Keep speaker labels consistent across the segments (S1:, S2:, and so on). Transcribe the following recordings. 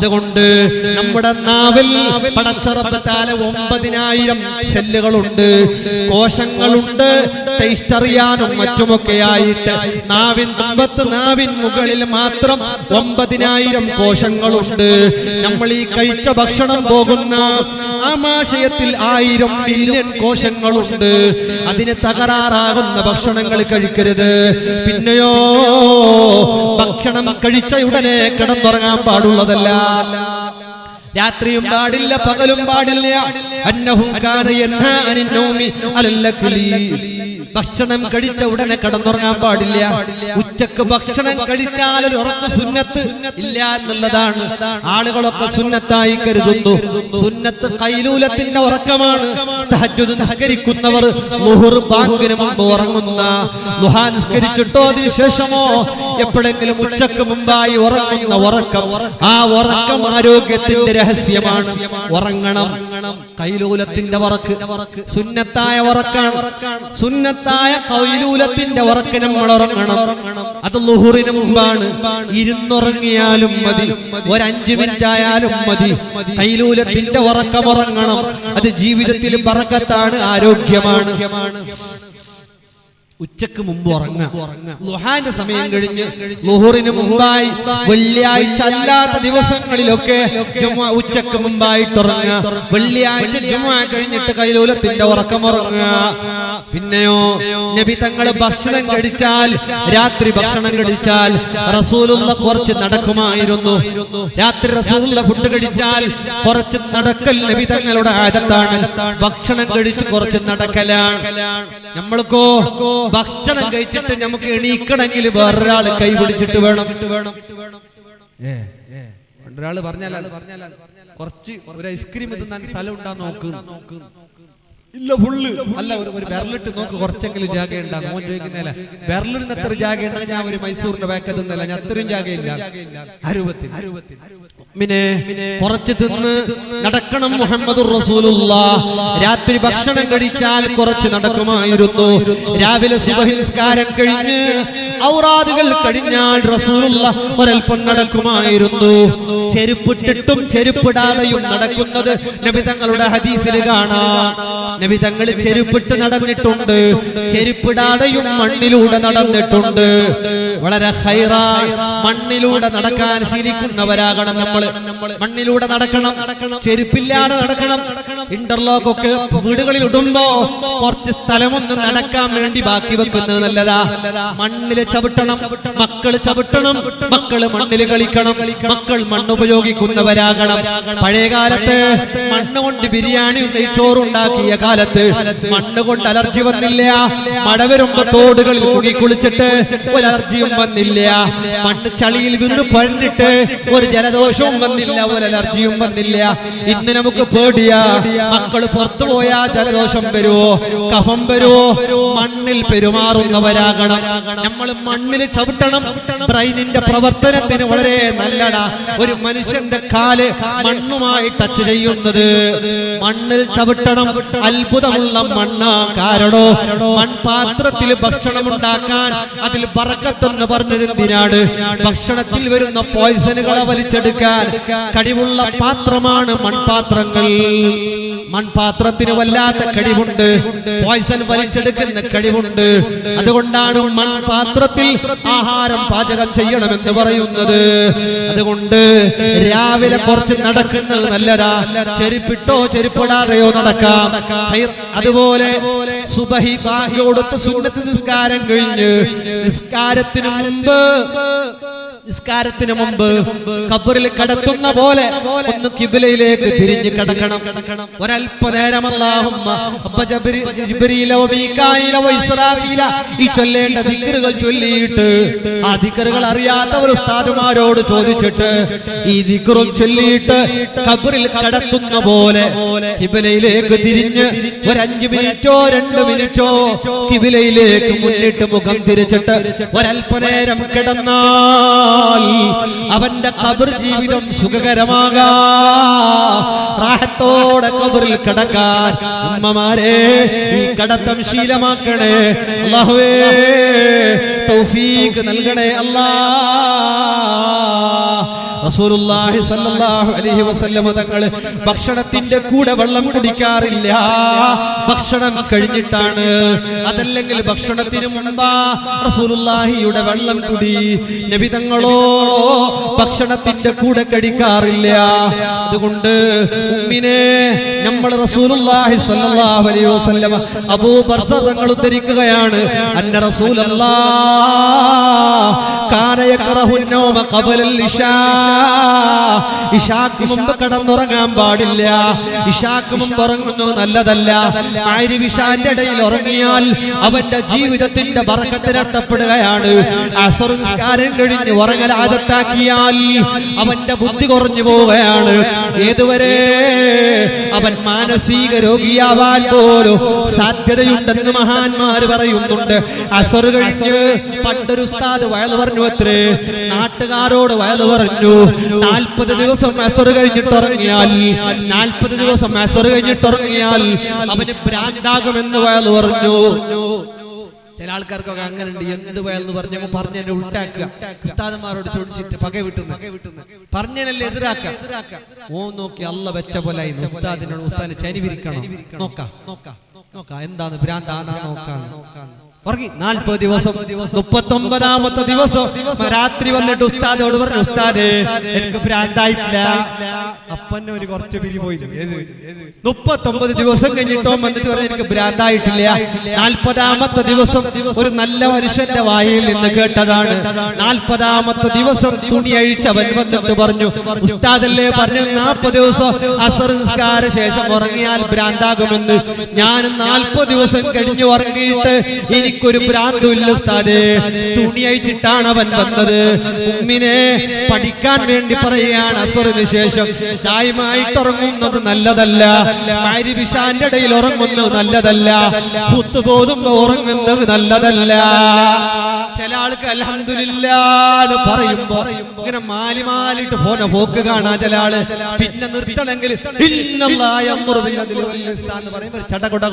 S1: അതുകൊണ്ട് നമ്മുടെ നാവിൽ പടച്ചറബത്താല 9000 സെല്ലുകളുണ്ട്, കോശങ്ങളുണ്ട്. ടേസ്റ്റ് അറിയാനും മറ്റുമൊക്കെയായിട്ട് നാവിൻ മുകളിൽ മാത്രം 9000 കോശങ്ങളുണ്ട്. നമ്മൾ ഈ കഴിച്ച ഭക്ഷണം പോകുന്ന ആമാശയത്തിൽ 1000 ബില്യൺ കോശങ്ങളുണ്ട്. അതിന് തകരാറാകുന്ന ഭക്ഷണങ്ങൾ കഴിക്കരുത്. പിന്നെയോ ഭക്ഷണം കഴിച്ച ഉടനെ കിടന്നുറങ്ങാൻ പാടുള്ളതല്ല. രാത്രിയും പാടില്ല, പകലും പാടില്ല. അന്നഹു കാന യൻഹാ അനിൻ നൗമി അലല്ലഖലി. ഭക്ഷണം കഴിച്ച ഉടനെ കിടന്നുറങ്ങാൻ പാടില്ല. ഉച്ചക്ക് ഭക്ഷണം കഴിച്ചാൽ ഒരു ഉറക്ക സുന്നത്ത് ഇല്ല എന്നുള്ളതാണ് ആളുകളൊക്കെ സുന്നത്തായി കരുതുന്നു. സുന്നത്ത് ഖൈലൂലത്തിന്റെ ഉറക്കമാണ്. തഹജ്ജുദ് നിസ്കരിക്കുന്നവർ ളുഹർ ബാങ്കിന് മുമ്പ് ഉറങ്ങുന്ന, ദുഹാ നിസ്കരിച്ചിട്ടോ അതിനു ശേഷമോ എപ്പോഴെങ്കിലും ഉച്ചക്ക് മുമ്പായി ഉറങ്ങുന്ന ഉറക്കം, ആ ഉറക്കം ആരോഗ്യത്തിന്റെ രഹസ്യമാണ്. ഉറങ്ങണം. ഖൈലൂലത്തിന്റെ ഉറക്ക് സുന്നത്തായ ഉറക്കാണ്. സുന്നത്തായ ഖൈലൂലത്തിന്റെ ഉറക്ക് നമ്മൾ ഉറങ്ങണം. അത് ളുഹറിന് മുമ്പാണ്. ഇരുന്നുറങ്ങിയാലും മതി, ഒരു 5 മിനിറ്റ് ആയാലും മതി. ഖൈലൂലത്തിന്റെ ഉറക്കം ഉറങ്ങണം. അത് ജീവിതത്തിൽ ബറക്കത്താണ്, ആരോഗ്യമാണ്. ഉച്ചക്ക് മുമ്പ് ഉറങ്ങാം. ളുഹാന്റെ സമയം കഴിഞ്ഞ് ളുഹറിന് മുമ്പായി വെള്ളിയാഴ്ച അല്ലാത്ത ദിവസങ്ങളിലൊക്കെ ഉച്ചക്ക് മുമ്പായിട്ട് ഉറങ്ങുക. വെള്ളിയാഴ്ച ജുമുഅ കഴിഞ്ഞിട്ട് ഖൈലൂലത്തിന്റെ ഉറക്കം ഉറങ്ങുക. പിന്നെയോ നബി തങ്ങൾ ഭക്ഷണം കഴിച്ചാൽ, രാത്രി ഭക്ഷണം കഴിച്ചാൽ റസൂലുള്ള കുറച്ച് നടക്കുമായിരുന്നു. രാത്രി റസൂലുള്ള ഫുഡ് കഴിച്ചാൽ കുറച്ച് നടക്കൽ നബി തങ്ങളുടെ ആദത്താണ്. ഭക്ഷണം കഴിച്ച് കുറച്ച് നടക്കലാണ്. നമ്മൾക്കോ ഭക്ഷണം കഴിച്ചിട്ട് നമുക്ക് എണീക്കണമെങ്കിൽ വേറൊരാൾ കൈ പിടിച്ചിട്ട് വേണം. ഒരാള് പറഞ്ഞാൽ കുറച്ച് ഒരു ഐസ്ക്രീം തിന്നാൻ സ്ഥലം ഉണ്ടാന്ന് നോക്ക്. ഇല്ല ഫുള്ള് അല്ല, ഒരു ബെർലിട്ട് നോക്ക്, കുറച്ചെങ്കിലും ജാഗ ഉണ്ടാകും. മോൻ ചോദിക്കുന്നില്ല ബെർലിന് എത്ര ജാഗ ഉണ്ടെങ്കിൽ ഞാൻ ഒരു മൈസൂറിന്റെ ബാക്ക് തിന്നല്ല, ഞാൻ അത്രയും ജാഗയില്ല. കുറച്ച് തിന്ന് നടക്കണം. മുഹമ്മദുർ റസൂലുള്ളാഹ് രാത്രി ഭക്ഷണം കഴിച്ചാൽ കുറച്ച് നടക്കുമായിരുന്നു. രാവിലെ സുബഹി നിസ്കാരം കഴിഞ്ഞ് ഔറാദുകൾ കഴിഞ്ഞാൽ റസൂലുള്ളാഹ് ഒരൽപ്പം നടക്കുമായിരുന്നു. ചെരുപ്പിട്ടിട്ടും ചെരുപ്പിടാതെയും നടക്കുന്നത് നബി തങ്ങളുടെ ഹദീസിൽ കാണാം. നബി തങ്ങൾ ചെരുപ്പിട്ട് നടന്നിട്ടുണ്ട്, ചെരുപ്പിടാതെയും മണ്ണിലൂടെ നടന്നിട്ടുണ്ട്. വളരെ ഖൈറായ മണ്ണിലൂടെ നടക്കാൻ ശീലിക്കുന്നവരാകണം നമ്മൾ. മണ്ണിലൂടെ നടക്കണം, ചെരുപ്പില്ലാതെ നടക്കണം. ഇന്റർലോക്ക് ഒക്കെ വീടുകളിൽ ഇടുമ്പോ കുറച്ച് സ്ഥലമൊന്നും നടക്കാൻ വേണ്ടി ബാക്കി വെക്കുന്നത് നല്ലതാ. മണ്ണില് ചവിട്ടണം, മക്കള് ചവിട്ടണം, മക്കള് മണ്ണില് കളിക്കണം. മക്കൾ മണ്ണ് ഉപയോഗിക്കുന്നവരാകണം. പഴയകാലത്ത് മണ്ണ് കൊണ്ട് ബിരിയാണി നെയ്ച്ചോറുണ്ടാക്കിയ കാലത്ത് മണ്ണ് കൊണ്ട് അലർജി വന്നില്ല. മഴ വരുമ്പോ തോടുകളിൽ മുങ്ങി കുളിച്ചിട്ട് ഒരു അലർജിയും വന്നില്ല. മണ്ണ് ചളിയിൽ വീണ് പരന്നിട്ട് ഒരു ജലദോഷവും വന്നില്ല, ഒരു അലർജിയും വന്നില്ല. ഇന്ന് നമുക്ക് പേടിയാ, മക്കള് പുറത്തു പോയാ ജലദോഷം വരുവോ, കഫം വരുവോ. മണ്ണിൽ പെരുമാറുന്നവരാകണം. നമ്മൾ മണ്ണിൽ ചവിട്ടണം. ബ്രെയിനിന്റെ പ്രവർത്തനത്തിന് വളരെ നല്ലതാ ഒരു മനുഷ്യന്റെ കാല് മണ്ണുമായി ടച്ച് ചെയ്യുന്നത്. മണ്ണിൽ ചവിട്ടണം. അത്ഭുതമുള്ള മണ്ണ്. കാരണോ മൺപാത്രത്തിൽ ഭക്ഷണം ഉണ്ടാക്കാൻ അതിൽ ബറക്കത്തെന്ന് പറഞ്ഞത് എന്തിനാണ്? ഭക്ഷണത്തിൽ വരുന്ന പോയിസനുകളെ വലിച്ചെടുക്കാൻ കഴിവുള്ള പാത്രമാണ് മൺപാത്രങ്ങൾ. മൺപാത്രത്തിന് വല്ലാത്ത കഴിവുണ്ട്, പോയിസൺ വലിച്ചെടുക്കുന്ന കഴിവുണ്ട്. അതുകൊണ്ടാണ് മൺപാത്രത്തിൽ ആഹാരം പാചകം ചെയ്യണമെന്ന് പറയുന്നത്. അതുകൊണ്ട് രാവിലെ കുറച്ച് നടക്കുന്നത് നല്ലതാ. ചെരുപ്പിട്ടോ ചെരുപ്പിടാതെയോ നടക്കാം. അതുപോലെ സുബഹി കൊടുത്ത് സുന്നത്ത് നിസ്കാരം കഴിഞ്ഞ് നിസ്കാരത്തിന് മുമ്പ് ഖബറിൽ കടത്തുന്ന പോലെ ഒന്ന് ഖിബ്ലയിലേക്ക് തിരിഞ്ഞ് കിടക്കണം. ഒരല്പനേരം അല്ലാഹുമ്മ ജിബ്രീല വ മീകായില വ ഇസ്രാഫീല ഈ ചൊല്ലേണ്ട ദിക്റുകൾ ചൊല്ലിയിട്ട്, ആ ദിക്റുകൾ അറിയാത്തവർ ഉസ്താദുമാരോട് ചോദിച്ചിട്ട് ഈ ദിക്റും ചൊല്ലിയിട്ട് ഖബറിൽ കടത്തുന്ന പോലെ ഖിബ്ലയിലേക്ക് തിരിഞ്ഞ് ഒരു 5 മിനിറ്റോ 2 മിനിറ്റോ ഖിബ്ലയിലേക്ക് മുന്നിട്ട് മുഖം തിരിച്ചിട്ട് ഒരല്പനേരം കിടന്നാൽ അവന്റെ ഖബർ ജീവിതം സുഖകരമാകാൻ, റാഹത്തോടെ ഖബറിൽ കിടക്കാൻ ഉമ്മമാരെ ഈ കടത്തം ശീലമാക്കണേ. അല്ലാഹുവേ തൗഫീഖ് നൽകണേ. അല്ലാഹ് റസൂലുള്ളാഹി സ്വല്ലല്ലാഹു അലൈഹി വസല്ലം തങ്ങൾ ഭക്ഷണത്തിന്റെ കൂടെ വെള്ളം കുടിക്കാറില്ല, ഭക്ഷണം കഴിഞ്ഞിട്ടാണ്. അതല്ലെങ്കിൽ ഭക്ഷണത്തിന് മുൻപാ റസൂലുള്ളാഹിയുടെ വെള്ളം കുടി. നബി തങ്ങളോ ഭക്ഷണത്തിന്റെ കൂടെ കഴിക്കാറില്ല. അതുകൊണ്ട് മുഅ്മിനേ, നമ്മൾ റസൂലുള്ളാഹി സ്വല്ലല്ലാഹു അലൈഹി വസല്ലം അബൂബക്കർ തങ്ങൾ ഉദ്ധരിക്കുകയാണ്, അന്ന റസൂലല്ലാഹ് കാന യക്റഹു അൻ-നൗമ ഖബല ഇശാ. ഇശാക്ക് മുമ്പ് കിടന്നുറങ്ങാൻ പാടില്ല. ഇശാക്ക് മുമ്പ് ഉറങ്ങുന്നത് നല്ലതല്ല. മഗ്‌രിബ് ഇശാന്റെ ഇടയിൽ ഉറങ്ങിയാൽ അവന്റെ ജീവിതത്തിന്റെ ബറക്കത്ത് നഷ്ടപ്പെടുകയാണ്. അസ്ർ നിസ്കാരം കഴിഞ്ഞ് ഉറങ്ങൽ ആദത്താക്കിയാൽ അവന്റെ ബുദ്ധി കുറഞ്ഞു പോവുകയാണ്. ഏതുവരെ അവൻ മാനസിക രോഗിയാവാൻ പോലും സാധ്യതയുണ്ടെന്ന് മഹാന്മാർ പറയുന്നുണ്ട്. അസ്ർ കഴിഞ്ഞ് പണ്ടൊരു ഉസ്താദ് വയൽ പറഞ്ഞു അത്രേ, നാട്ടുകാരോട് വയൽ പറഞ്ഞു, 40 ദിവസം അസ്ർ കഴിഞ്ഞിട്ടുറങ്ങിയാൽ 40 ദിവസം അസ്ർ കഴിഞ്ഞിട്ടുറങ്ങിയാൽ അവന് ഭ്രാന്താകുമെന്ന് വയൽ പറഞ്ഞു. ചില ആൾക്കാർക്കൊക്കെ അങ്ങനെ ഉണ്ട്. എന്ത് വയലെന്ന് പറഞ്ഞെന്നെ ഉൾട്ടാക്കുക, ഉസ്താദന്മാരോട് ചോദിച്ചിട്ട് പക വിട്ടുന്ന പറഞ്ഞല്ലേ എതിരാക്കുക. ഓ നോക്കി അല്ല വെച്ച പോലെ ഉസ്താദിനോട് ഉസ്താദിനെ ചനിവിരിക്കണം, നോക്കാം എന്താണ് ഭ്രാന്താനാ നോക്കാന്ന്. 40 ദിവസം 39ാമത്തെ ദിവസം രാത്രി വന്നിട്ട് ഉസ്താദോട് പറഞ്ഞു, ഉസ്താദേ എനിക്ക് ഭ്രാന്തായിട്ടില്ല. അപ്പന്നെ ഒരു കുറച്ച് പിരി പോയി. 39 ദിവസം കഴിഞ്ഞിട്ടോ വന്നിട്ട് പറഞ്ഞു എനിക്ക് ഭ്രാന്തായിട്ടില്ല. 40ാമത്തെ ദിവസം ഒരു നല്ല മനുഷ്യന്റെ വായിൽ നിന്ന് കേട്ടതാണ്. 40ാമത്തെ ദിവസം തുണി അഴിച്ചവൻ വന്നിട്ട് പറഞ്ഞു, ഉസ്താദല്ലേ പറഞ്ഞു 40 ദിവസം അസ്ർ നിസ്കാര ശേഷം ഉറങ്ങിയാൽ ഭ്രാന്താകുമെന്ന്. ഞാൻ 40 ദിവസം കഴിഞ്ഞ് ഉറങ്ങിയിട്ട് എനിക്കൊരു ഭ്രാന്തുമില്ല ഉസ്താദേ. തുണി അഴിച്ചിട്ടാണ് അവൻ വന്നത്. മുഅ്മിനെ, പഠിക്കാൻ വേണ്ടി പറയുകയാണ്, അസ്റിന് ശേഷം ദായിമായിട്ട് ഉറങ്ങുന്നത് നല്ലതല്ല. മഗ്‌രിബ് ഇശാന്റെ ഇടയിൽ ഉറങ്ങുന്നത് നല്ലതല്ല. ഖുത്ബ ഓതുമ്പോൾ ഉറങ്ങുന്നത് നല്ലതല്ല. ചില ആൾക്ക് അൽഹംദുലില്ലാഹ് പറയുമ്പോ ഇങ്ങനെ മാലിമാലിട്ട് പോന പോക്ക് കാണാ ചില ആള്. പിന്നെ നിർത്തണമെങ്കിൽ ഇന്നല്ലാഹ യഅ്മുറു ബിൽ അദ്ലി വൽ ഇഹ്സാൻ എന്ന് പറയുമ്പോൾ ചടകൊട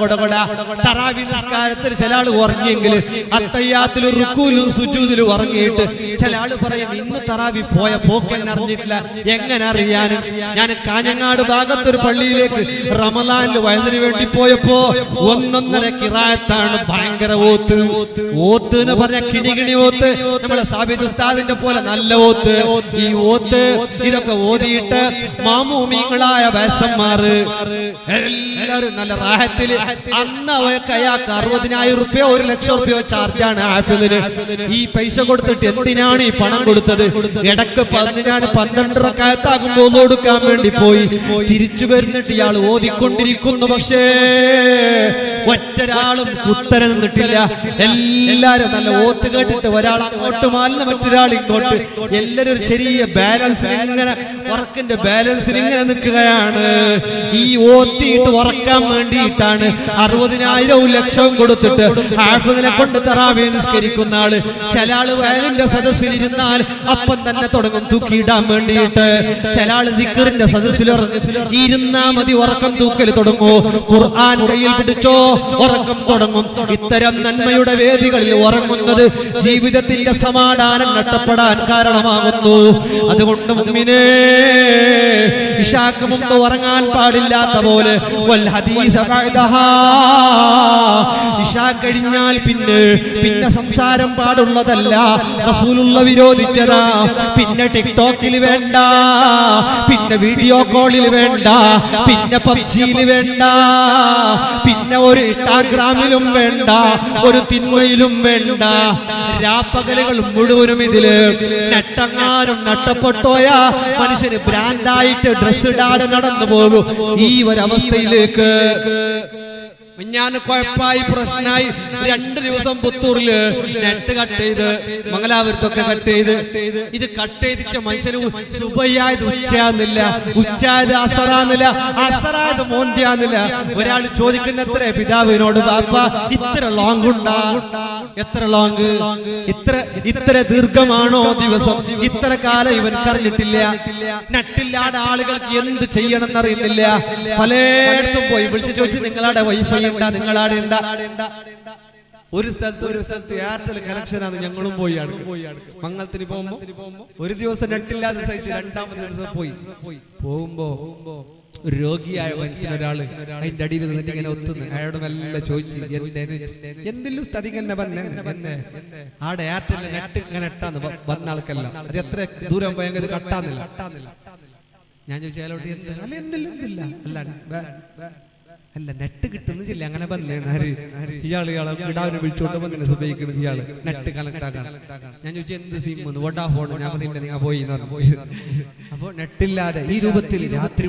S1: തറാവീഹ് നിസ്കാരത്തിൽ ചില ആൾ ഉറങ്ങിയെങ്കിൽ അത്തഹിയ്യാത്തിൽ റുകൂലും സുജൂദിലും ഉറങ്ങിയിട്ട് ചില ആൾ പറയും ഇന്ന് തറാവീഹ് പോയ പോക്ക് എന്നെ അറിഞ്ഞിട്ടില്ല. എങ്ങനെ അറിയാനും? ഞാൻ കാഞ്ഞങ്ങാട് ഭാഗത്തൊരു പള്ളിയിലേക്ക് റമളാനിൽ വയലിന് വേണ്ടി പോയപ്പോ 1.5 ഖിറാഅത്താണ്. ഭയങ്കര ഓത്ത് എന്ന് പറഞ്ഞ കിണികിണി ഓത്ത്, നമ്മളെ സാബിത് ഉസ്താദിന്റെ പോലെ നല്ല ഓത്ത്. ഈ ഓത്ത് ഇതൊക്കെ ഓതിയിട്ട് മാമൂമീങ്ങളായ വയസ്സന്മാര് എല്ലാരും നല്ല റാഹത്തില്. അന്ന് അവർക്ക് അയാൾക്ക് 60,000 റുപ്യ 1 ലക്ഷം റുപ്യ ചാർജാണ് ഹാഫിദിന്. ഈ പൈസ കൊടുത്തിട്ട് എന്തിനാണ് ഈ പണം കൊടുത്തത്? ഇടക്ക് ഞാൻ 12 റക്അത്താകുമ്പോൾ കൊടുക്കാൻ വേണ്ടി പോയി. തിരിച്ചു വരുന്നിട്ട് ഇയാൾ ഓതിക്കൊണ്ടിരിക്കുന്നു. പക്ഷേ ഒറ്റൊരാളും ഉത്തരം നിന്നിട്ടില്ല. എല്ലാരും നല്ല ഓത്ത് കേട്ടിട്ട് ഒരാൾ അങ്ങോട്ട് മാറുന്ന മറ്റൊരാൾ ഇങ്ങോട്ട്. എല്ലാരും ഒരു ചെറിയ ബാലൻസിൽ ഇങ്ങനെ ഉറക്കിന്റെ ബാലൻസിൽ ഇങ്ങനെ നിൽക്കുകയാണ്. ഈ ഓത്തിയിട്ട് ഉറക്കാൻ വേണ്ടിയിട്ടാണ് 60,000 ലക്ഷവും കൊടുത്തിട്ട് ഹാഫിദിനെ കൊണ്ട് തറാവീഹ് നിസ്കരിക്കുന്ന ആള്. ചില ആള് വയലിന്റെ സദസ്സിൽ ഇരുന്നാൽ അപ്പം തന്നെ തുടങ്ങും തൂക്കിയിടാൻ വേണ്ടിയിട്ട്. ചില ആള് ദിക്റിന്റെ സദസ്സിൽ ഇരുന്നാ മതി ഉറക്കം തൂക്കൽ തുടങ്ങൂ. ഖുർആൻ കയ്യിൽ പിടിച്ചോ ഉറക്കം തുടങ്ങും. ഇത്തരം നന്മയുടെ വേദികളിൽ ഉറങ്ങുന്നത് ജീവിതത്തിന്റെ സമാധാനം നഷ്ടപ്പെടാൻ കാരണമാകുന്നു. അതുകൊണ്ട് മുഅ്മിനേ, ഇശാക്ക് മുമ്പ് ഉറങ്ങാൻ പാടില്ലാത്ത പോലെ വൽ ഹദീസ ബഅദഹാ, ഇശാ കഴിഞ്ഞാൽ പിന്നെ സംസാരം പാടുള്ളതല്ല. റസൂലുള്ള വിരോധിച്ചതാ. പിന്നെ ടിക്ടോക്കിൽ വേണ്ട, പിന്നെ വീഡിയോ കോളിൽ വേണ്ട, പിന്നെ പബ്ജിയിൽ വേണ്ട, പിന്നെ ഒരു ഇൻസ്റ്റാഗ്രാമിലും വേണ്ട, ഒരു തിന്മയിലും വേണ്ട. രാപ്പകലുകൾ മുഴുവനും ഇതില് നെട്ടങ്ങാനും നഷ്ടപ്പെട്ടോയ മനുഷ്യന് ഭ്രാന്തായിട്ട് ഡ്രസ് ഇടാതെ നടന്നു പോകും. ഈ ഒരവസ്ഥയിലേക്ക് ഞാൻ കുഴപ്പമായി പ്രശ്നമായി 2 ദിവസം പുത്തൂരില് നെറ്റ് കട്ട് ചെയ്ത് മംഗലാപുരത്തൊക്കെ കട്ട് ചെയ്ത് ഇത് കട്ട് ചെയ്തിട്ട് മനുഷ്യന് സുബയ്യായത് ഉച്ചയാകുന്നില്ല, ഉച്ചയായത് അസറാന്നില്ല, അസറായത് മോന്തിയാന്നില്ല. ഒരാൾ ചോദിക്കുന്നത്ര പിതാവിനോട്, ബാപ്പ ഇത്ര ലോങ് ഉണ്ടാ? എത്ര ലോങ്? ഇത്ര ദീർഘമാണോ ദിവസം? ഇത്ര കാലം ഇവൻക്കറിഞ്ഞിട്ടില്ല. നെറ്റില്ലാതെ ആളുകൾക്ക് എന്ത് ചെയ്യണം എന്നറിയുന്നില്ല. പലയിടത്തും പോയി വിളിച്ചു ചോദിച്ച് നിങ്ങളുടെ വൈഫൈ ഉണ്ടാ, നിങ്ങളാടെ ഉണ്ടാ? ഒരു സ്ഥലത്ത് എയർടെൽ കണക്ഷനാണ്. ഞങ്ങളും പോയി മംഗളത്തിന് പോകുമ്പോ ഒരു ദിവസം നെറ്റില്ലാതെ സഹിച്ച് രണ്ടാമത്തെ ദിവസം പോകുമ്പോ ഒരു രോഗിയായ മനുഷ്യൻ ഒരാള് അതിന്റെ അടിയിൽ നിന്നിട്ട് ഇങ്ങനെ ഒത്തുന്നു. അയാളോട് മെല്ലെ ചോദിച്ചു എന്തെങ്കിലും സ്ഥിതി തന്നെ വന്നേ ആടെ എയർടെൽ നെറ്റ് ഇങ്ങനെ ഇട്ടാന്ന് വന്ന ആൾക്കല്ല. അത് എത്ര ദൂരം ഭയങ്കര കട്ടാന്നില്ല. ഞാൻ ചോദിച്ചു അയാളോട് അല്ല എന്തില്ല അല്ല നെറ്റ് കിട്ടുന്നില്ല അങ്ങനെ വന്നേന്നാര് ഇയാളെ കിടാവിനെ വിളിച്ചോണ്ട് വന്നില്ല സുബൈക്ക് ഇയാള് നെറ്റ് കണക്ട് ആക്കാൻ. ഞാൻ ചോദിച്ചു എന്ത് സിം വോഡാഫോൺ. ഞാൻ പറഞ്ഞില്ല നിങ്ങൾ പോയി അപ്പൊ നെറ്റില്ലാതെ ഈ രൂപത്തിൽ രാത്രി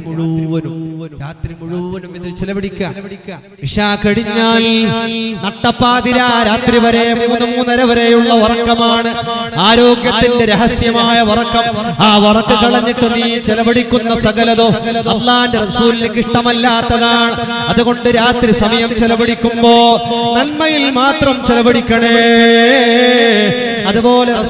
S1: മുഴുവനും ഇതിൽ ചെലവഴിക്കുക. ഇശാ കഴിഞ്ഞാൽ നട്ടപ്പാതിര രാത്രി വരെ 3-3:30 വരെയുള്ള ഉറക്കമാണ് ആരോഗ്യത്തിന്റെ രഹസ്യമായ ഉറക്കം. ആ ഉറക്ക കളഞ്ഞിട്ട് നീ ചെലവഴിക്കുന്ന സകലതോ അല്ലാഹുവിന്റെ റസൂലിന് ഇഷ്ടമല്ലാത്തതാണ്. അതുകൊണ്ട് രാത്രി സമയം ചെലവഴിക്കുമ്പോ നന്മയിൽ മാത്രം ചെലവഴിക്കണേ. അതുപോലെ